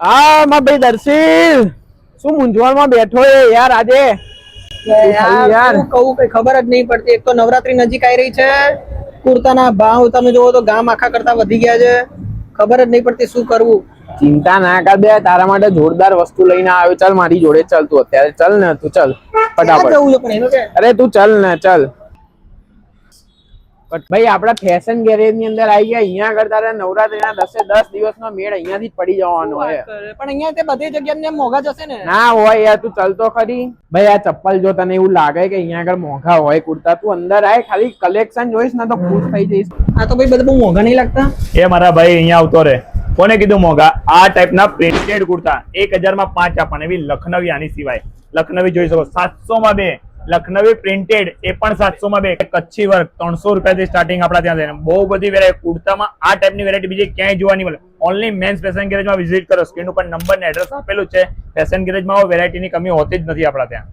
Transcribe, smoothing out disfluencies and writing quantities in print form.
હા માં ભાઈ દર્શિલ શું મૂંઝવણમાં બેઠો એ યાર આજે યાર શું કહું કઈ ખબર જ નહીં પડતી. એક તો નવરાત્રી નજીક આવી રહી છે, કુર્તાના ભાવ તમે જોવો તો ગામ આખા કરતા વધી ગયા છે. ખબર જ નહીં પડતી શું કરવું. ચિંતા ના કર બે, તારા માટે જોરદાર વસ્તુ લઈને આવ્યો. ચાલ મારી જોડે ચાલ, તું અત્યારે ચાલ ને, તું ચાલ ક્યાં જવું છે ફટાફટ. પણ એનું કે? અરે તું ચાલ ને ચાલ. ભાઈ આપડા ફેશન ગેરેજ ની અંદર આવી ગયા. અહીંયા આગળ તારે નવરાત્રીના 10 દિવસનો મેળ અહીંયાથી જ પડી જવાનો હોય. પણ અહીંયા તે બધી જગ્યાએ મોંઘા જશે ને? ના હોય યાર, તું ચાલ તો ખરી. ભાઈ આ ચપ્પલ જો તને એવું લાગે કે અહીંયા આગળ મોંઘા હોય કુર્તા, તું અંદર આય, ખાલી કલેક્શન જોઈશ ને તો ખુશ થઈ જઈશ. આ તો ભાઈ બધા બહુ મોંઘા નહીં લાગતા? એ મારા ભાઈ અહીંયા આવતો રે. કોને કીધું મોંઘા? આ ટાઈપના પ્રિન્ટેડ કુર્તા 1000 માં 5 આપવાના. એવી લખનવી આની સિવાય લખનવી જોઈ શકો 700 માં 2. લખનવી પ્રિન્ટેડ એ પણ 700 માં 2. કચ્છી વર્ક 300 રૂપિયાથી સ્ટાર્ટિંગ આપડા ત્યાં થાય. બહુ બધી વેરાયટી કુર્તામાં આ ટાઈપની વેરાયટી બીજે ક્યાંય જોવા નહીં મળે. ઓનલી મેન્સ ફેશન ગેરેજમાં વિઝિટ કરો. સ્ક્રીન ઉપર નંબર ને એડ્રેસ આપેલું છે. ફેશન ગેરેજમાં વેરાયટીની કમી હોતી જ નથી આપડા ત્યાં.